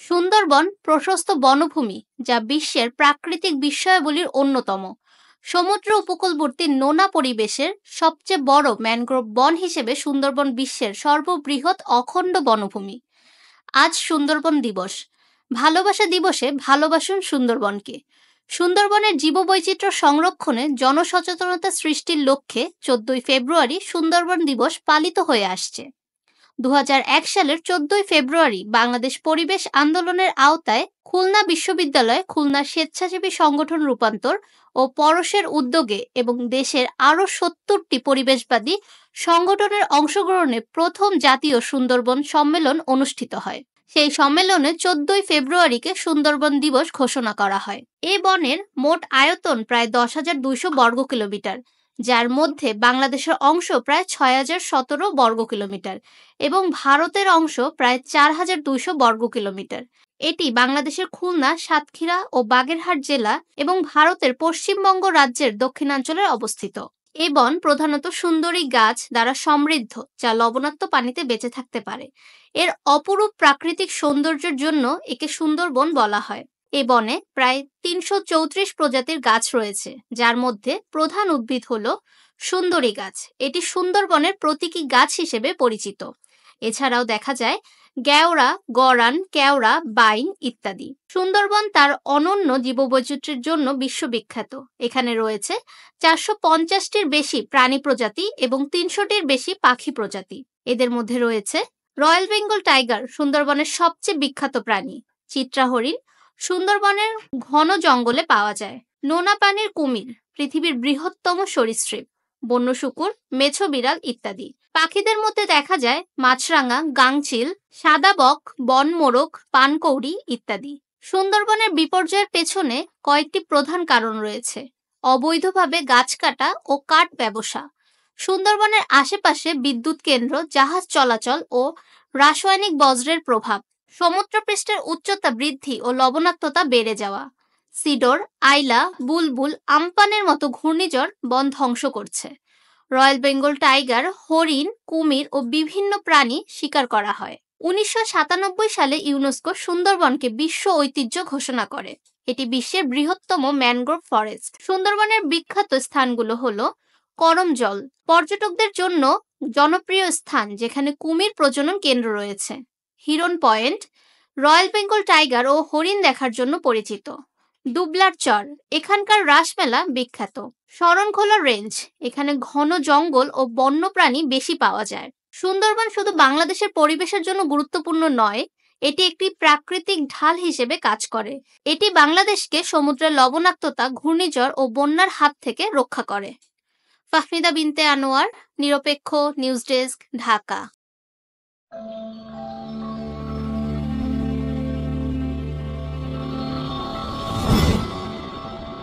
সুন্দরবন প্রশস্ত বনভূমি যা বিশ্বের প্রাকৃতিক বিস্ময়াবলীর অন্যতম। সমুদ্র উপকূলবর্তী নোনা পরিবেশের সবচেয়ে বড় ম্যানগ্রোভ বন হিসেবে সুন্দরবন বিশ্বের সর্ববৃহৎ অখণ্ড বনভূমি। আজ সুন্দরবন দিবস। ভালোবাসা দিবসে ভালোবাসুন সুন্দরবনকে। সুন্দরবনের জীববৈচিত্র্য সংরক্ষণে জনসচেতনতা সৃষ্টির লক্ষ্যে 14ই ফেব্রুয়ারি সুন্দরবন দিবস পালিত হয়ে আসছে। 2001 সালের 14ই ফেব্রুয়ারি বাংলাদেশ পরিবেশ আন্দোলনের আওতায় খুলনা বিশ্ববিদ্যালয়ে খুলনা স্বেচ্ছাসেবী সংগঠন রূপান্তর ও পরশের উদ্যোগে এবং দেশের আরও 70টি পরিবেশবাদী সংগঠনের অংশগ্রহণে প্রথম জাতীয় সুন্দরবন সম্মেলন অনুষ্ঠিত হয়। সেই সম্মেলনে 14ই ফেব্রুয়ারিকে সুন্দরবন দিবস ঘোষণা করা হয়। এ বনের মোট আয়তন প্রায় 10,200 বর্গ কিলোমিটার, যার মধ্যে বাংলাদেশের অংশ প্রায় 6,017 বর্গ কিলোমিটার এবং ভারতের অংশ প্রায় 4,200 বর্গ কিলোমিটার। এটি বাংলাদেশের খুলনা, সাতক্ষীরা ও বাগেরহাট জেলা এবং ভারতের পশ্চিমবঙ্গ রাজ্যের দক্ষিণাঞ্চলে অবস্থিত। এই বন প্রধানত সুন্দরী গাছ দ্বারা সমৃদ্ধ, যা লবণাক্ত পানিতে বেঁচে থাকতে পারে। এর অপরূপ প্রাকৃতিক সৌন্দর্যের জন্য একে সুন্দরবন বলা হয়। এ বনে প্রায় 334 প্রজাতির গাছ রয়েছে, যার মধ্যে প্রধান উদ্ভিদ হল সুন্দরী গাছ। এটি সুন্দরবনের প্রতীকী গাছ হিসেবে পরিচিত। এছাড়াও দেখা যায় গেওড়া, গরান, কেওড়া, বাইন ইত্যাদি। সুন্দরবন তার অনন্য জীববৈচিত্র্যের জন্য বিশ্ববিখ্যাত। এখানে রয়েছে 450টির বেশি প্রাণী প্রজাতি এবং 300টির বেশি পাখি প্রজাতি। এদের মধ্যে রয়েছে রয়্যাল বেঙ্গল টাইগার, সুন্দরবনের সবচেয়ে বিখ্যাত প্রাণী। চিত্রা হরিণ সুন্দরবনের ঘন জঙ্গলে পাওয়া যায়। নোনা পানির কুমির পৃথিবীর বৃহত্তম সরীসৃপ। বন্য শুকুর, মেছো বিড়াল ইত্যাদি। পাখিদের মধ্যে দেখা যায় মাছরাঙা, গাংচিল, সাদা বক, বন মোরগ, পানকৌড়ি ইত্যাদি। সুন্দরবনের বিপর্যয়ের পেছনে কয়েকটি প্রধান কারণ রয়েছে। অবৈধভাবে গাছ কাটা ও কাঠ ব্যবসা, সুন্দরবনের আশেপাশে বিদ্যুৎ কেন্দ্র, জাহাজ চলাচল ও রাসায়নিক বজ্রের প্রভাব, সমুদ্রপৃষ্ঠের উচ্চতা বৃদ্ধি ও লবণাক্ততা বেড়ে যাওয়া, সিডর, আইলা, বুলবুল, আমপানের মতো ঘূর্ণিঝড় বন ধ্বংস করছে। রয়্যাল বেঙ্গল টাইগার, হরিণ, কুমির ও বিভিন্ন প্রাণী শিকার করা হয়। 1997 সালে ইউনেস্কো সুন্দরবনকে বিশ্ব ঐতিহ্য ঘোষণা করে। এটি বিশ্বের বৃহত্তম ম্যানগ্রোভ ফরেস্ট। সুন্দরবনের বিখ্যাত স্থানগুলো হলো করমজল, পর্যটকদের জন্য জনপ্রিয় স্থান যেখানে কুমির প্রজনন কেন্দ্র রয়েছে। হিরন পয়েন্ট, রয়্যাল বেঙ্গল টাইগার ও হরিণ দেখার জন্য পরিচিত। দুবলার চর, এখানকার রাসমেলা বিখ্যাত। শরণখোলা রেঞ্জ, এখানে ঘন জঙ্গল ও বন্যপ্রাণী বেশি পাওয়া যায়। সুন্দরবন শুধু বাংলাদেশের পরিবেশের জন্য গুরুত্বপূর্ণ নয়, এটি একটি প্রাকৃতিক ঢাল হিসেবে কাজ করে। এটি বাংলাদেশকে সমুদ্রের লবণাক্ততা, ঘূর্ণিঝড় ও বন্যার হাত থেকে রক্ষা করে। ফাহমিদা বিনতে আনোয়ার, নিরপেক্ষ নিউজ ডেস্ক, ঢাকা।